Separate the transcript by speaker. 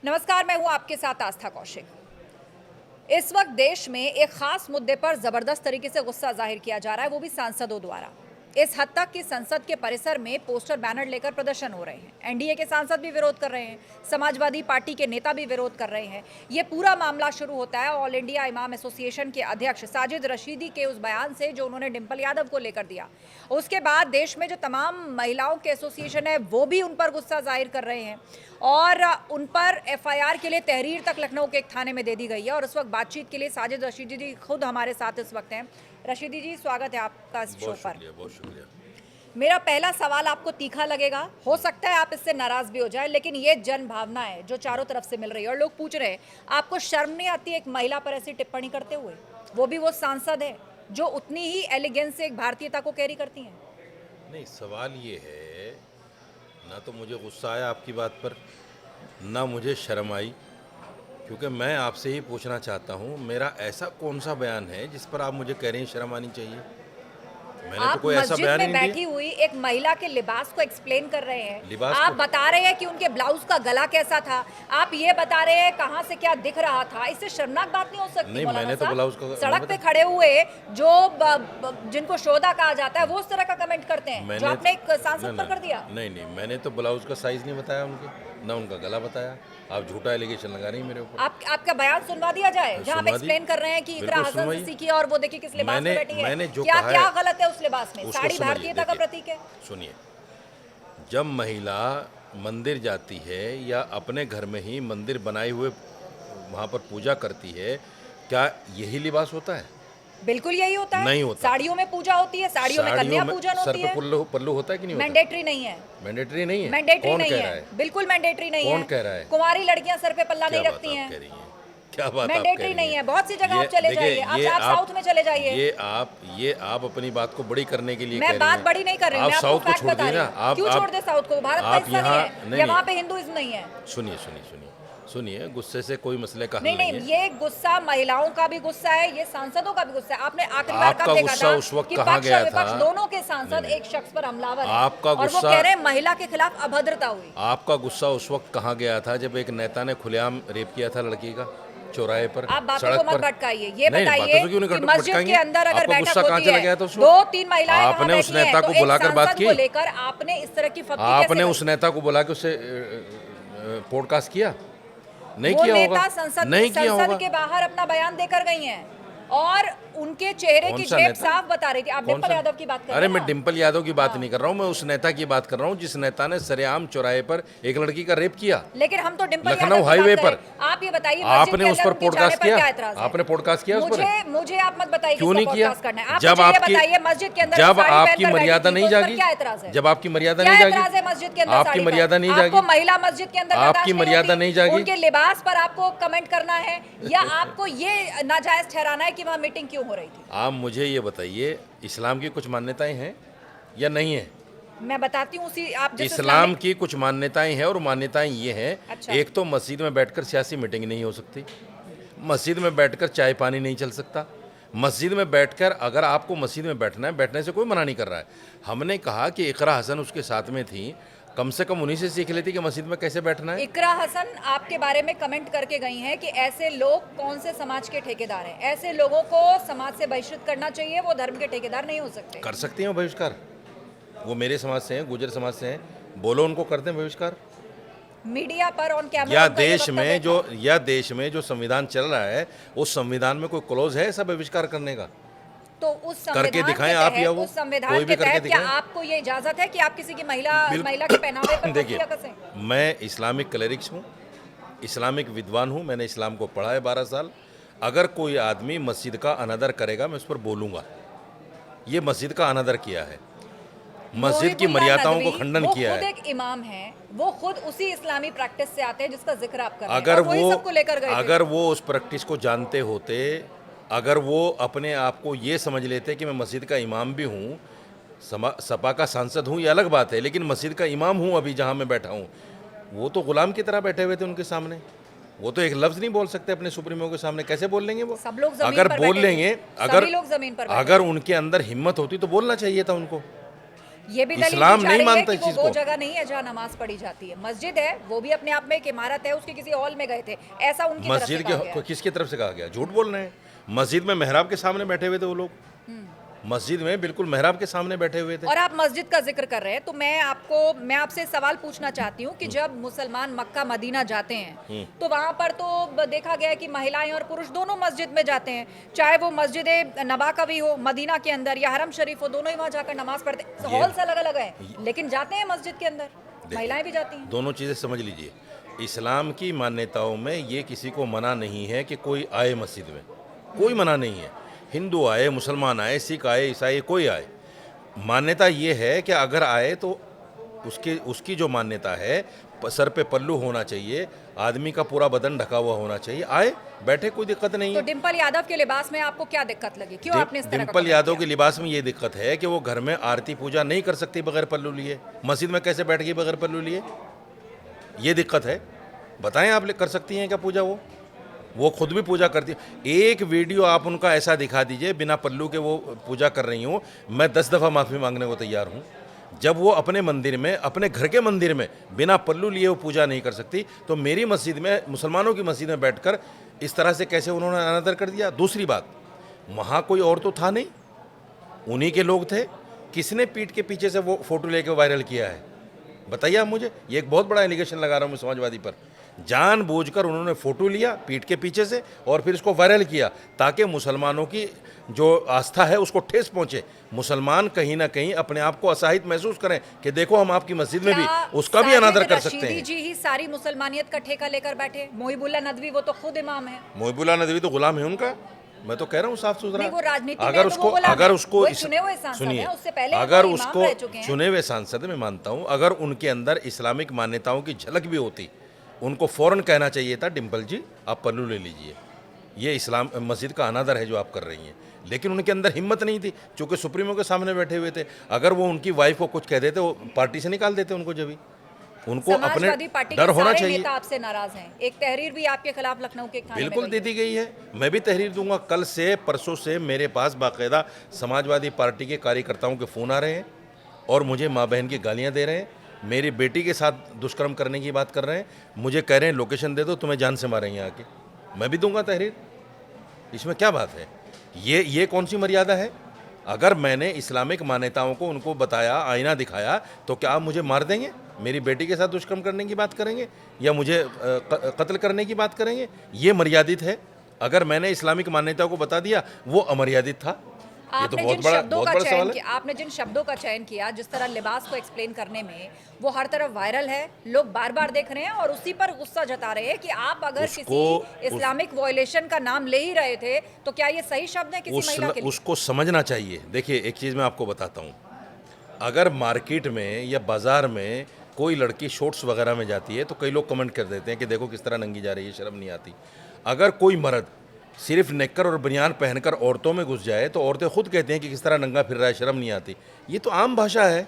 Speaker 1: नमस्कार, मैं हूं आपके साथ आस्था कौशिक। इस वक्त देश में एक खास मुद्दे पर जबरदस्त तरीके से गुस्सा जाहिर किया जा रहा है, वो भी सांसदों द्वारा। इस हद तक कि संसद के परिसर में पोस्टर बैनर लेकर प्रदर्शन हो रहे हैं। एनडीए के सांसद भी विरोध कर रहे हैं, समाजवादी पार्टी के नेता भी विरोध कर रहे हैं। ये पूरा मामला शुरू होता है ऑल इंडिया इमाम एसोसिएशन के अध्यक्ष साजिद रशीदी के उस बयान से जो उन्होंने डिंपल यादव को लेकर दिया। उसके बाद देश में जो तमाम महिलाओं के एसोसिएशन है वो भी उन पर गुस्सा जाहिर कर रहे हैं और उन पर एफआईआर के लिए तहरीर तक लखनऊ के एक थाने में दे दी गई है। और उस वक्त बातचीत के लिए साजिद रशीदी जी खुद हमारे साथ इस वक्त हैं। रशीदी जी, स्वागत है आपका इस शो पर।
Speaker 2: बहुत शुक्रिया।
Speaker 1: मेरा पहला सवाल आपको तीखा लगेगा, हो सकता है आप इससे नाराज भी हो जाए, लेकिन ये जन भावना है जो चारों तरफ से मिल रही है और लोग पूछ रहे हैं आपको शर्म नहीं आती एक महिला पर ऐसी टिप्पणी करते हुए, वो भी वो सांसद है जो उतनी ही एलिगेंस से एक भारतीयता को कैरी करती हैं?
Speaker 2: नहीं, सवाल ये है, ना तो मुझे गुस्सा आया आपकी बात पर, ना मुझे शर्म आई, क्योंकि मैं आपसे ही पूछना चाहता हूँ मेरा ऐसा कौन सा बयान है जिस पर आप मुझे कह रहे हैं शर्म आनी चाहिए? मैंने
Speaker 1: आप
Speaker 2: तो कोई ऐसा
Speaker 1: मस्जिद
Speaker 2: बयान
Speaker 1: में
Speaker 2: ही
Speaker 1: बैठी
Speaker 2: नहीं दिया।
Speaker 1: हुई एक महिला के लिबास को एक्सप्लेन कर रहे हैं,
Speaker 2: लिबास
Speaker 1: आप
Speaker 2: को?
Speaker 1: बता रहे हैं कि उनके ब्लाउज का गला कैसा था, आप ये बता रहे हैं कहाँ से क्या दिख रहा था। इससे शर्मनाक बात नहीं हो सकती?
Speaker 2: नहीं,
Speaker 1: मौलाना
Speaker 2: मैंने तो
Speaker 1: साहब,
Speaker 2: ब्लाउज का
Speaker 1: सड़क पे खड़े हुए जो जिनको शोधा कहा जाता है वो उस तरह का कमेंट करते हैं जो आपने एक सांसद पर कर दिया।
Speaker 2: नहीं, मैंने तो ब्लाउज का साइज नहीं बताया उनके, ना उनका गला बताया। आप झूठा एलिगेशन लगा रही हैं मेरे ऊपर।
Speaker 1: आपका बयान सुनवा दिया जाए जहां आप
Speaker 2: सुनवा
Speaker 1: एक्सप्लेन कर रहे हैं कि इकरा
Speaker 2: बिल्कुल
Speaker 1: हसन
Speaker 2: सुनवाइए।
Speaker 1: से सीखी और वो देखिए किस लिबास में बैठी है।
Speaker 2: मैंने जो
Speaker 1: क्या
Speaker 2: कहा
Speaker 1: क्या
Speaker 2: है,
Speaker 1: गलत है उस लिबास में?
Speaker 2: उसको
Speaker 1: साड़ी
Speaker 2: समझिए,
Speaker 1: भारतीयता का
Speaker 2: देखिए।
Speaker 1: प्रतीक है।
Speaker 2: सुनिए, जब महिला मंदिर जाती है या अपने घर में ही मंदिर बनाए हुए वहाँ पर पूजा करती है, क्या यही लिबास होता है?
Speaker 1: बिल्कुल यही होता है।
Speaker 2: नहीं होता।
Speaker 1: साड़ियों में पूजा होती है, साड़ियों में कन्या पूजन
Speaker 2: सर
Speaker 1: होती
Speaker 2: पे
Speaker 1: है।
Speaker 2: पल्लू होता है कि नहीं होता?
Speaker 1: मैंडेटरी नहीं है।
Speaker 2: मैंडेटरी नहीं है?
Speaker 1: मैंडेटरी
Speaker 2: कौन
Speaker 1: नहीं
Speaker 2: कह रहा
Speaker 1: है,
Speaker 2: है?
Speaker 1: बिल्कुल मैंडेटरी नहीं है।
Speaker 2: कौन कह रहा है?
Speaker 1: कुंवारी लड़कियां सर पे पल्ला
Speaker 2: क्या
Speaker 1: नहीं
Speaker 2: बात
Speaker 1: रखती
Speaker 2: आप
Speaker 1: हैं।
Speaker 2: कह रही हैं? क्या बात आप कह
Speaker 1: मैंडेटरी
Speaker 2: रही
Speaker 1: नहीं
Speaker 2: हैं?
Speaker 1: है। बहुत सी जगह आप चले
Speaker 2: देखिए,
Speaker 1: जाइए, आप साउथ में चले जाइए।
Speaker 2: ये आप अपनी बात को बड़ी करने के लिए कह
Speaker 1: मैं
Speaker 2: रही
Speaker 1: बात
Speaker 2: हैं।
Speaker 1: बड़ी नहीं कर रही हूँ,
Speaker 2: आप
Speaker 1: मैं आपको
Speaker 2: साउथ को
Speaker 1: फैक्ट
Speaker 2: छोड़
Speaker 1: बता
Speaker 2: दिए
Speaker 1: रही
Speaker 2: ना।
Speaker 1: हूँ। क्यों छोड़ दे साउथ को? भारत का
Speaker 2: आप
Speaker 1: हिस्सा
Speaker 2: यहाँ
Speaker 1: नहीं है या वहाँ पे हिंदुइज्म नहीं है?
Speaker 2: सुनिए, गुस्से से कोई मसले का हल
Speaker 1: नहीं,
Speaker 2: है।
Speaker 1: ये गुस्सा महिलाओं का भी गुस्सा है, ये सांसदों का भी गुस्सा है। आपने आखिरी बार
Speaker 2: आपका
Speaker 1: कब देखा
Speaker 2: गुस्सा
Speaker 1: था
Speaker 2: उस वक्त
Speaker 1: कि
Speaker 2: कहाँ
Speaker 1: पक्ष
Speaker 2: गया
Speaker 1: और विपक्ष
Speaker 2: था?
Speaker 1: दोनों के सांसद एक शख्स पर हमलावर हैं
Speaker 2: आपका
Speaker 1: और वो
Speaker 2: गुस्सा-
Speaker 1: कह रहे हैं महिला के खिलाफ अभद्रता हुई।
Speaker 2: आपका गुस्सा उस वक्त कहाँ गया था जब एक नेता ने खुलेआम रेप किया था लड़की का चौराहे पर,
Speaker 1: आप बातों
Speaker 2: सड़क
Speaker 1: को मत
Speaker 2: पर?
Speaker 1: भटकाइए। ये
Speaker 2: नहीं,
Speaker 1: बताइए
Speaker 2: बातों से क्यों नहीं
Speaker 1: कि मस्जिद
Speaker 2: भटकाएंगे?
Speaker 1: के अंदर अगर
Speaker 2: आपका
Speaker 1: बैठक
Speaker 2: गुस्सा कहाँ
Speaker 1: होती
Speaker 2: चला
Speaker 1: है,
Speaker 2: गया था उस वक्त?
Speaker 1: 2-3 महिलाएं वहाँ
Speaker 2: आपने उस
Speaker 1: बैठी हैं,
Speaker 2: नेता को
Speaker 1: तो एक
Speaker 2: बुलाकर बात
Speaker 1: सांसद
Speaker 2: की?
Speaker 1: को लेकर आपने इस तरह की फप्ती
Speaker 2: आपने
Speaker 1: कैसे
Speaker 2: उस नेता को बुला के उससे पॉडकास्ट किया? नहीं
Speaker 1: वो
Speaker 2: किया
Speaker 1: नेता
Speaker 2: होगा।
Speaker 1: संसद
Speaker 2: नहीं किया
Speaker 1: संसद
Speaker 2: होगा।
Speaker 1: के बाहर अपना बयान देकर गई हैं और उनके चेहरे
Speaker 2: कौन
Speaker 1: की
Speaker 2: सा
Speaker 1: झेप
Speaker 2: नेता?
Speaker 1: साफ बता रही थी। आप
Speaker 2: कौन
Speaker 1: डिंपल
Speaker 2: सा?
Speaker 1: यादव की बात कर रहे
Speaker 2: अरे
Speaker 1: हैं
Speaker 2: मैं
Speaker 1: ना?
Speaker 2: डिंपल यादव की बात नहीं कर रहा हूँ, मैं उस नेता की बात कर रहा हूँ जिस नेता ने सरेआम चौराहे पर एक लड़की का रेप किया,
Speaker 1: लेकिन हम तो डिंपल
Speaker 2: लखनऊ
Speaker 1: यादव की
Speaker 2: हाईवे
Speaker 1: बात
Speaker 2: पर।
Speaker 1: करें। आप ये बताइए
Speaker 2: आपने उस पर पॉडकास्ट किया?
Speaker 1: क्या एतराज है?
Speaker 2: आपने पॉडकास्ट किया उस पर?
Speaker 1: मुझे आप मत बताइए
Speaker 2: क्यों नहीं
Speaker 1: किसका
Speaker 2: किया?
Speaker 1: पॉडकास्ट करना है। आप
Speaker 2: जब
Speaker 1: मुझे ये
Speaker 2: आपकी
Speaker 1: बताइए मस्जिद के अंदर
Speaker 2: जब
Speaker 1: साड़ी
Speaker 2: आपकी
Speaker 1: पहनकर
Speaker 2: मर्यादा
Speaker 1: बैठी थी,
Speaker 2: नहीं
Speaker 1: तो उस पर
Speaker 2: जागी,
Speaker 1: क्या एतराज है?
Speaker 2: जब आपकी मर्यादा
Speaker 1: क्या
Speaker 2: नहीं जागी,
Speaker 1: एतराज है मस्जिद के अंदर
Speaker 2: आपकी
Speaker 1: साड़ी पर?
Speaker 2: मर्यादा नहीं
Speaker 1: आपको
Speaker 2: जागी,
Speaker 1: महिला मस्जिद के अंदर
Speaker 2: आपकी
Speaker 1: बर्दाश्त
Speaker 2: मर्यादा
Speaker 1: होती?
Speaker 2: नहीं जागी।
Speaker 1: उनके लिबास पर आपको कमेंट करना है या आपको ये नाजायज ठहराना है कि वहाँ मीटिंग क्यों हो रही थी?
Speaker 2: आप मुझे ये बताइए, इस्लाम की कुछ मान्यताएं हैं या नहीं है?
Speaker 1: मैं बताती हूँ उसी आप जिस
Speaker 2: इस्लाम की कुछ मान्यताएं हैं और मान्यताएं ये हैं,
Speaker 1: अच्छा।
Speaker 2: एक तो मस्जिद में बैठकर सियासी मीटिंग नहीं हो सकती, मस्जिद में बैठकर चाय पानी नहीं चल सकता, मस्जिद में बैठकर अगर आपको मस्जिद में बैठना है, बैठने से कोई मना नहीं कर रहा है। हमने कहा कि इकरा हसन उसके साथ में थी, कम से कम उन्हीं से सीख लेती कि मस्जिद में कैसे बैठना है।
Speaker 1: इकरा हसन आपके बारे में कमेंट करके गई हैं कि ऐसे लोग कौन से समाज के ठेकेदार हैं, ऐसे लोगों को समाज से बहिष्कृत करना चाहिए, वो धर्म के ठेकेदार नहीं हो सकते।
Speaker 2: कर सकती हैं वो बहिष्कार, वो मेरे समाज से हैं, गुजर समाज से हैं, बोलो उनको करते हैं बहिष्कार।
Speaker 1: मीडिया पर ऑन कैमरा
Speaker 2: या
Speaker 1: उनका ये
Speaker 2: देश में जो संविधान चल रहा है, उस संविधान में कोई क्लोज है ऐसा बहिष्कार करने का?
Speaker 1: तो उस
Speaker 2: करके
Speaker 1: संविधान
Speaker 2: दिखाएं
Speaker 1: के
Speaker 2: आप
Speaker 1: तहत,
Speaker 2: या वो,
Speaker 1: उस संविधान
Speaker 2: कोई भी
Speaker 1: के
Speaker 2: करके
Speaker 1: तहत क्या
Speaker 2: दिखाएं।
Speaker 1: आपको ये इजाजत है कि आप किसी की महिला के पहनावे पर
Speaker 2: देखिए,
Speaker 1: तख्तियां कसें?
Speaker 2: मैं इस्लामिक क्लेरिक्स हूँ, इस्लामिक विद्वान हूँ, मैंने इस्लाम को पढ़ा है 12 साल। अगर कोई आदमी मस्जिद का अनादर करेगा, मैं उस पर बोलूँगा। ये मस्जिद का अनादर किया है, मस्जिद की
Speaker 1: मोहिबुल्लाह
Speaker 2: मर्यादाओं को
Speaker 1: नदवी,
Speaker 2: खंडन
Speaker 1: वो
Speaker 2: किया
Speaker 1: खुद
Speaker 2: है।
Speaker 1: एक इमाम है, वो खुद उसी इस्लामी प्रैक्टिस से आते हैं जिसका जिक्र आप कर रहे हैं
Speaker 2: अगर
Speaker 1: और वही सबको लेकर गए थे।
Speaker 2: अगर वो उस प्रैक्टिस को जानते होते, अगर वो अपने आप को ये समझ लेते कि मैं मस्जिद का इमाम भी हूँ, सपा का सांसद हूँ, ये अलग बात है, लेकिन मस्जिद का इमाम हूँ अभी जहाँ मैं बैठा हूँ, वो तो गुलाम की तरह बैठे हुए थे उनके सामने। वो तो एक लफ्ज़ नहीं बोल सकते अपने सुप्रीमो के सामने, कैसे बोल लेंगे वो?
Speaker 1: सब लोग जमीन
Speaker 2: अगर
Speaker 1: पर
Speaker 2: बोल
Speaker 1: बैठे
Speaker 2: लेंगे,
Speaker 1: थे। सभी लोग जमीन पर बैठे
Speaker 2: अगर उनके अंदर हिम्मत होती तो बोलना चाहिए था उनको।
Speaker 1: ये भी दलील
Speaker 2: इस्लाम
Speaker 1: दी जा
Speaker 2: नहीं
Speaker 1: रही है
Speaker 2: मानता
Speaker 1: कि
Speaker 2: इस चीज
Speaker 1: वो
Speaker 2: को।
Speaker 1: जगह नहीं है जहाँ नमाज पढ़ी जाती है। मस्जिद है, वो भी अपने आप में एक इमारत है, उसके किसी हॉल में गए थे, ऐसा उनकी तरफ से
Speaker 2: मस्जिद
Speaker 1: कहा गया
Speaker 2: के
Speaker 1: है।
Speaker 2: किसकी तरफ से कहा गया? झूठ बोल रहे हैं। मस्जिद में मेहराब के सामने बैठे हुए थे वो लोग, मस्जिद में बिल्कुल मेहराब के सामने बैठे हुए थे।
Speaker 1: और आप मस्जिद का जिक्र कर रहे हैं तो मैं आपसे सवाल पूछना चाहती हूँ कि जब मुसलमान मक्का मदीना जाते हैं तो वहाँ पर तो देखा गया है कि महिलाएं और पुरुष दोनों मस्जिद में जाते हैं, चाहे वो मस्जिद नबा का भी हो मदीना के अंदर या हरम शरीफ हो, दोनों ही वहाँ जाकर नमाज पढ़ते हैं। हॉल से अलग अलग है लेकिन जाते हैं मस्जिद के अंदर, महिलाएं भी जाती हैं।
Speaker 2: दोनों चीज़ें समझ लीजिए। इस्लाम की मान्यताओं में ये किसी को मना नहीं है कि कोई आए मस्जिद में, कोई मना नहीं है। हिंदू आए, मुसलमान आए, सिख आए, ईसाई, कोई आए। मान्यता ये है कि अगर आए तो उसकी जो मान्यता है, सर पे पल्लू होना चाहिए, आदमी का पूरा बदन ढका हुआ होना चाहिए, आए बैठे, कोई दिक्कत नहीं
Speaker 1: तो
Speaker 2: है।
Speaker 1: डिम्पल यादव के लिबास में आपको क्या दिक्कत लगी, क्यों आपने इस तरह का
Speaker 2: डिम्पल
Speaker 1: comment
Speaker 2: यादव
Speaker 1: किया?
Speaker 2: के लिबास में ये दिक्कत है कि वो घर में आरती पूजा नहीं कर सकती बगैर पल्लू लिए। मस्जिद में कैसे बैठ गई बगैर पल्लू लिए? ये दिक्कत है। बताएं, आप कर सकती हैं क्या पूजा? वो खुद भी पूजा करती है। एक वीडियो आप उनका ऐसा दिखा दीजिए बिना पल्लू के वो पूजा कर रही हूँ, मैं 10 दफ़ा माफ़ी मांगने को तैयार हूँ। जब वो अपने मंदिर में, अपने घर के मंदिर में बिना पल्लू लिए वो पूजा नहीं कर सकती, तो मेरी मस्जिद में, मुसलमानों की मस्जिद में बैठकर इस तरह से कैसे उन्होंने अनादर कर दिया? दूसरी बात, वहाँ कोई और तो था नहीं, उन्हीं के लोग थे। किसने पीठ के पीछे से वो फोटो लेके वायरल किया है? बताइए आप मुझे। ये एक बहुत बड़ा एलिगेशन लगा रहा हूँ मैं समाजवादी पर। जानबूझकर उन्होंने फोटो लिया पीठ के पीछे से और फिर इसको वायरल किया ताकि मुसलमानों की जो आस्था है उसको ठेस पहुंचे। मुसलमान कहीं ना कहीं अपने आप को असहाय महसूस करें कि देखो हम आपकी मस्जिद में भी
Speaker 1: क्या
Speaker 2: उसका भी अनादर कर सकते
Speaker 1: रशीदी
Speaker 2: हैं।
Speaker 1: जी ही सारी मुसलमानियत का ठेका लेकर बैठे? मोहिबुल्लाह नदवी वो तो खुद इमाम है।
Speaker 2: मोहिबुल्लाह नदवी तो गुलाम है उनका। मैं तो कह रहा हूँ साफ सुथरा।
Speaker 1: नहीं, वो राजनीति में
Speaker 2: अगर
Speaker 1: तो
Speaker 2: उसको
Speaker 1: वो गुलाम
Speaker 2: अगर
Speaker 1: है।
Speaker 2: उसको
Speaker 1: वो चुने हुए सांसद
Speaker 2: सुनिए,
Speaker 1: हैं, उससे पहले
Speaker 2: अगर
Speaker 1: वो इमाम
Speaker 2: उसको
Speaker 1: रह चुके हैं।
Speaker 2: चुने हुए सांसद में मानता हूँ, अगर उनके अंदर इस्लामिक मान्यताओं की झलक भी होती, उनको फौरन कहना चाहिए था, डिम्पल जी आप पल्लू ले लीजिए, ये इस्लाम मस्जिद का अनादर है जो आप कर रही हैं। लेकिन उनके अंदर हिम्मत नहीं थी, चूँकि सुप्रीमो के सामने बैठे हुए थे। अगर वो उनकी वाइफ को कुछ कह देते, वो पार्टी से निकाल देते उनको। जब भी उनको अपने
Speaker 1: समाजवादी पार्टी
Speaker 2: डर
Speaker 1: के
Speaker 2: होना
Speaker 1: सारे
Speaker 2: चाहिए।
Speaker 1: नेता आपसे नाराज हैं। एक तहरीर भी आपके खिलाफ लखनऊ के एक थाने में
Speaker 2: बिल्कुल
Speaker 1: गई
Speaker 2: दे
Speaker 1: है।
Speaker 2: दी गई है। मैं भी तहरीर दूंगा। कल से, परसों से मेरे पास बाकायदा समाजवादी पार्टी के कार्यकर्ताओं के फ़ोन आ रहे हैं और मुझे माँ बहन की गालियाँ दे रहे हैं, मेरी बेटी के साथ दुष्कर्म करने की बात कर रहे हैं, मुझे कह रहे हैं लोकेशन दे दो, तुम्हें जान से मारेंगे आके। मैं भी दूंगा तहरीर, इसमें क्या बात है? ये कौन सी मर्यादा है? अगर मैंने इस्लामिक मान्यताओं को उनको बताया, आईना दिखाया, तो क्या आप मुझे मार देंगे? मेरी बेटी के साथ दुष्कर्म करने की बात करेंगे या मुझे कत्ल करने की बात करेंगे? ये मर्यादित है। अगर मैंने इस्लामिक मान्यताओं को बता दिया, वो अमर्यादित था। ये तो बहुत बड़ा सवाल है।
Speaker 1: आपने जिन शब्दों का चयन किया, जिस तरह लिबास को एक्सप्लेन करने में, वो हर तरफ वायरल है, लोग बार बार देख रहे हैं और उसी पर गुस्सा जता रहे हैं कि आप अगर किसी इस्लामिक वायलेशन का नाम ले ही रहे थे तो क्या ये सही शब्द है किसी महिला के लिए?
Speaker 2: उसको समझना चाहिए। देखिए, एक चीज़ मैं आपको बताता हूँ, अगर मार्केट में या बाज़ार में कोई लड़की शॉर्ट्स वगैरह में जाती है तो कई लोग कमेंट कर देते हैं कि देखो किस तरह नंगी जा रही है, शर्म नहीं आती। अगर कोई मर्द सिर्फ नेकर और बनियान पहनकर औरतों में घुस जाए तो औरतें खुद कहती हैं कि किस तरह नंगा फिर रहा है, शर्म नहीं आती। ये तो आम भाषा है।